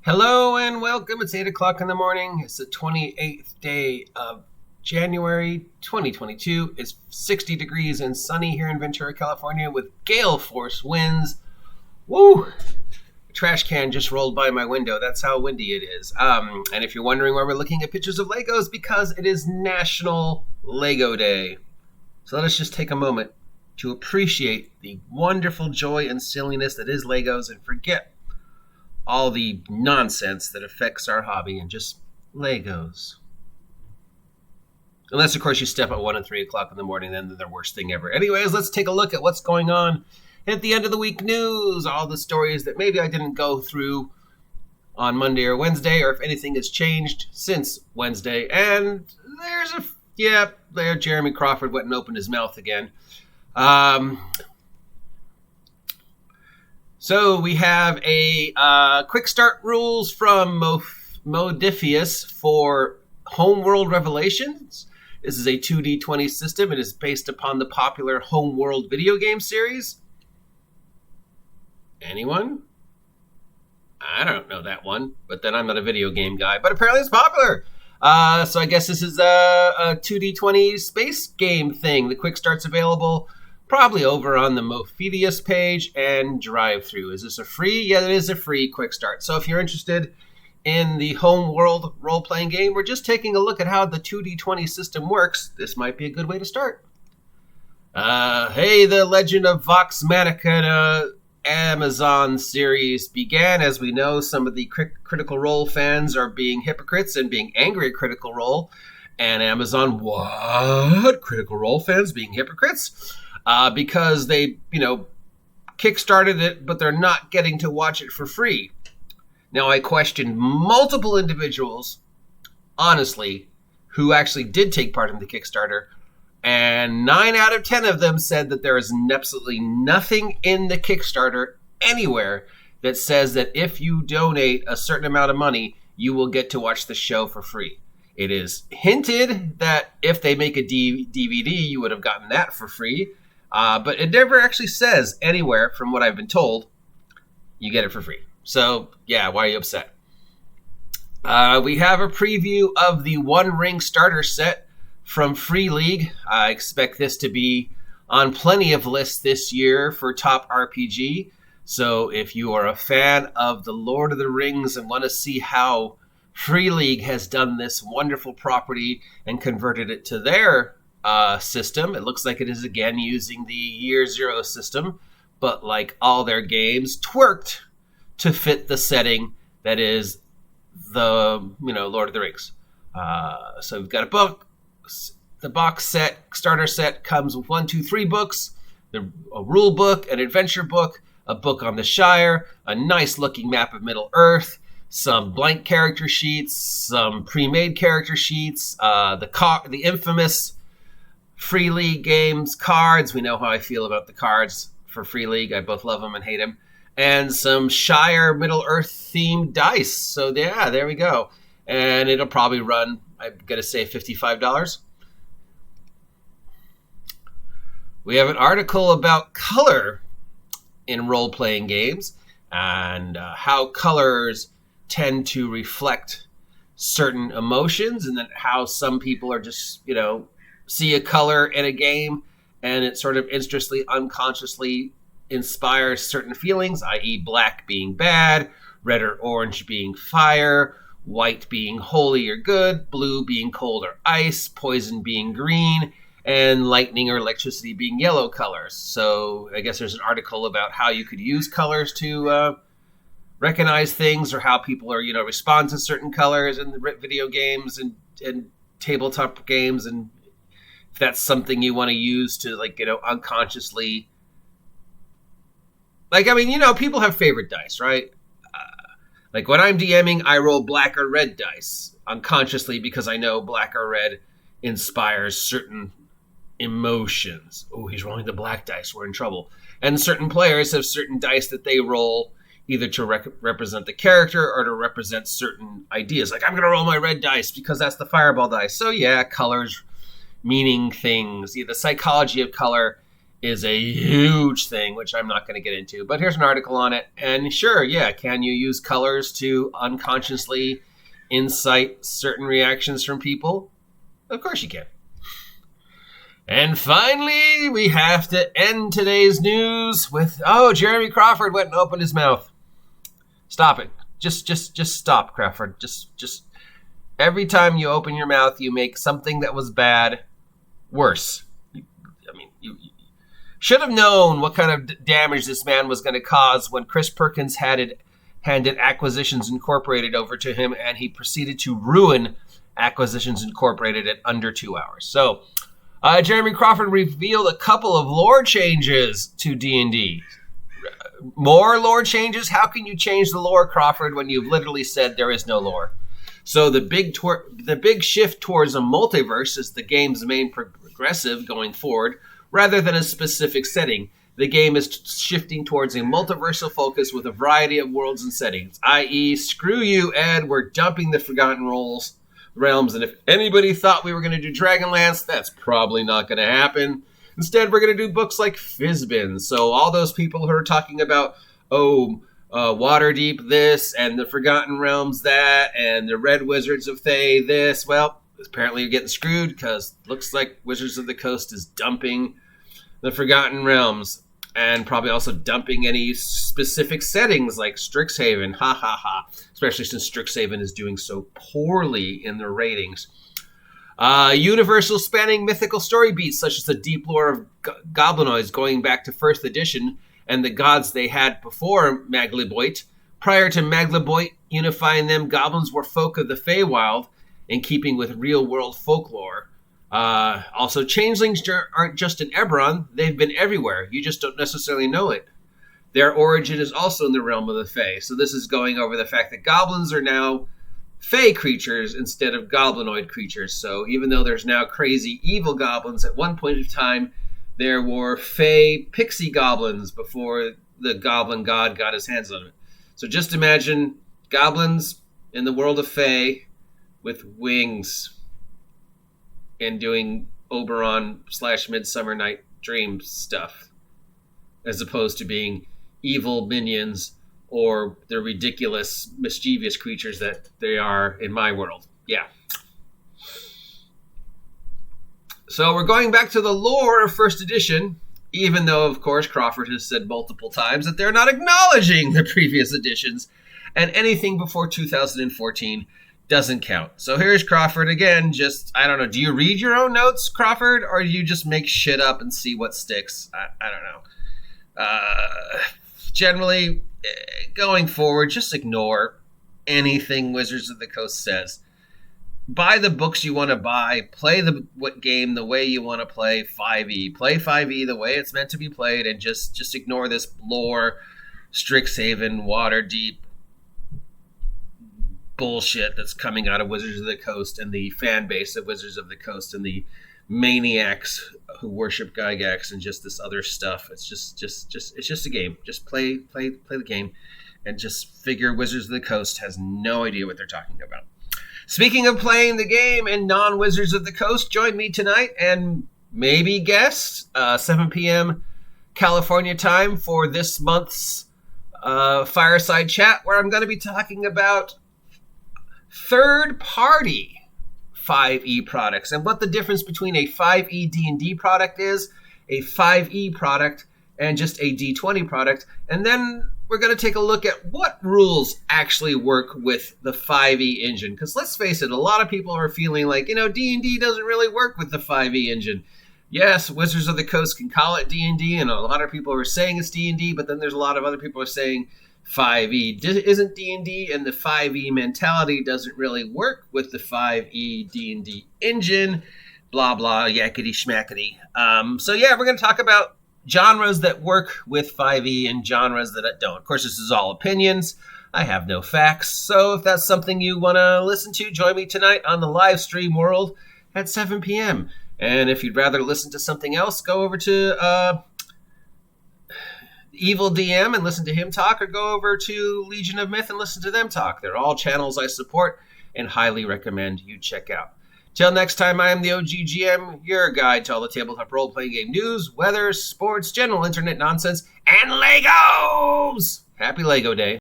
Hello and welcome. It's 8 o'clock in the morning. It's the 28th day of January 2022. It's 60 degrees and sunny here in Ventura, California with gale force winds. Woo! A trash can just rolled by my window. That's how windy it is. And if you're wondering why we're looking at pictures of Legos, because it is National Lego Day. So let us just take a moment to appreciate the wonderful joy and silliness that is Legos and forget all the nonsense that affects our hobby and just Legos. Unless, of course, you step at 1 and 3 o'clock in the morning, then they're the worst thing ever. Anyways, let's take a look at what's going on at the end of the week news. All the stories that maybe I didn't go through on Monday or Wednesday, or if anything has changed since Wednesday. And there Jeremy Crawford went and opened his mouth again. So we have a quick start rules from Modifius for Homeworld Revelations. This is a 2D20 system. It is based upon the popular Homeworld video game series. Anyone? I don't know that one, but then I'm not a video game guy. But apparently it's popular. So I guess this is a 2D20 space game thing. The quick start's available probably over on the Modifius page and drive-through. Is this a free? Yeah, it is a free quick start. So if you're interested in the Homeworld role-playing game, we're just taking a look at how the 2D20 system works. This might be a good way to start. Hey, the Legend of Vox Machina Amazon series began. As we know, some of the Critical Role fans are being hypocrites and being angry at Critical Role. And Amazon, what? Critical Role fans being hypocrites? Because they, kickstarted it, but they're not getting to watch it for free. Now, I questioned multiple individuals, honestly, who actually did take part in the Kickstarter, and 9 out of 10 of them said that there is absolutely nothing in the Kickstarter anywhere that says that if you donate a certain amount of money, you will get to watch the show for free. It is hinted that if they make a DVD, you would have gotten that for free. But it never actually says anywhere, from what I've been told, you get it for free. So, yeah, why are you upset? We have a preview of the One Ring starter set from Free League. I expect this to be on plenty of lists this year for top RPG. So if you are a fan of the Lord of the Rings and want to see how Free League has done this wonderful property and converted it to their system. It looks like it is again using the Year Zero system, but like all their games, twerked to fit the setting that is the Lord of the Rings. So we've got a book. The box set, starter set, comes with 1, 2, 3 books, a rule book, an adventure book, a book on the Shire, a nice looking map of Middle Earth, some blank character sheets, some pre-made character sheets, the infamous Free League games cards. We know how I feel about the cards for Free League. I both love them and hate them. And some Shire Middle Earth themed dice. So yeah, there we go. And it'll probably run, I'm going to say $55. We have an article about color in role-playing games and how colors tend to reflect certain emotions, and then how some people are just, see a color in a game and it sort of interestingly, unconsciously inspires certain feelings, i.e. black being bad, red or orange being fire, white being holy or good, blue being cold or ice, poison being green, and lightning or electricity being yellow colors. So I guess there's an article about how you could use colors to recognize things, or how people are, respond to certain colors in the video games and tabletop games, and if that's something you want to use to, unconsciously, people have favorite dice, right? When I'm DMing, I roll black or red dice unconsciously because I know black or red inspires certain emotions. Oh, he's rolling the black dice. We're in trouble. And certain players have certain dice that they roll either to represent the character or to represent certain ideas. Like, I'm going to roll my red dice because that's the fireball dice. So yeah, colors meaning things. Yeah, the psychology of color is a huge thing, which I'm not going to get into. But here's an article on it. And sure, yeah, can you use colors to unconsciously incite certain reactions from people? Of course you can. And finally, we have to end today's news with, Jeremy Crawford went and opened his mouth. Stop it. Just stop, Crawford. Just every time you open your mouth, you make something that was bad worse. You should have known what kind of damage this man was going to cause when Chris Perkins handed Acquisitions Incorporated over to him, and he proceeded to ruin Acquisitions Incorporated at under 2 hours. So, Jeremy Crawford revealed a couple of lore changes to D&D. More lore changes? How can you change the lore, Crawford, when you've literally said there is no lore? So the big shift towards a multiverse is the game's main progressive going forward, rather than a specific setting. The game is shifting towards a multiversal focus with a variety of worlds and settings, i.e., screw you, Ed, we're dumping the Forgotten Realms, and if anybody thought we were going to do Dragonlance, that's probably not going to happen. Instead, we're going to do books like Fizbin. So all those people who are talking about, Waterdeep this, and the Forgotten Realms that, and the Red Wizards of Thay this, well, apparently you're getting screwed because looks like Wizards of the Coast is dumping the Forgotten Realms and probably also dumping any specific settings like Strixhaven. Ha ha ha. Especially since Strixhaven is doing so poorly in their ratings. Universal spanning mythical story beats such as the deep lore of goblinoids going back to 1st edition and the gods they had before Maglaboit. Prior to Maglaboit unifying them, goblins were folk of the Feywild in keeping with real-world folklore. Also, changelings aren't just in Eberron. They've been everywhere. You just don't necessarily know it. Their origin is also in the realm of the Fey. So this is going over the fact that goblins are now Fey creatures instead of goblinoid creatures. So even though there's now crazy evil goblins, at one point in time, there were Fey pixie goblins before the goblin god got his hands on it. So just imagine goblins in the world of Fey with wings and doing Oberon / Midsummer Night Dream stuff, as opposed to being evil minions or the ridiculous, mischievous creatures that they are in my world. Yeah. So we're going back to the lore of 1st edition, even though, of course, Crawford has said multiple times that they're not acknowledging the previous editions, and anything before 2014 doesn't count. So here's Crawford again. I don't know. Do you read your own notes, Crawford, or do you just make shit up and see what sticks? I don't know. Generally, going forward, just ignore anything Wizards of the Coast says. Buy the books you want to buy. Play what game the way you want to play 5e. Play 5e the way it's meant to be played, and just ignore this lore, Strixhaven, Waterdeep bullshit that's coming out of Wizards of the Coast and the fan base of Wizards of the Coast and the maniacs who worship Gygax and just this other stuff. It's just a game. Just play the game, and just figure Wizards of the Coast has no idea what they're talking about. Speaking of playing the game and non-Wizards of the Coast, join me tonight and maybe guest 7 p.m. California time for this month's Fireside Chat, where I'm going to be talking about third-party 5e products and what the difference between a 5e D&D product is, a 5e product, and just a D20 product. And then we're going to take a look at what rules actually work with the 5e engine. Because let's face it, a lot of people are feeling like, D&D doesn't really work with the 5e engine. Yes, Wizards of the Coast can call it D&D, and a lot of people are saying it's D&D, but then there's a lot of other people who are saying 5e isn't D&D, and the 5e mentality doesn't really work with the 5e D&D engine, blah, blah, yakety schmackety. So yeah, we're going to talk about genres that work with 5e and genres that don't. Of course, this is all opinions. I have no facts. So if that's something you want to listen to, join me tonight on the live stream world at 7 p.m. And if you'd rather listen to something else, go over to Evil DM and listen to him talk, or go over to Legion of Myth and listen to them talk. They're all channels I support and highly recommend you check out. Till next time, I am the OGGM, your guide to all the tabletop role-playing game news, weather, sports, general internet nonsense, and Legos! Happy Lego Day.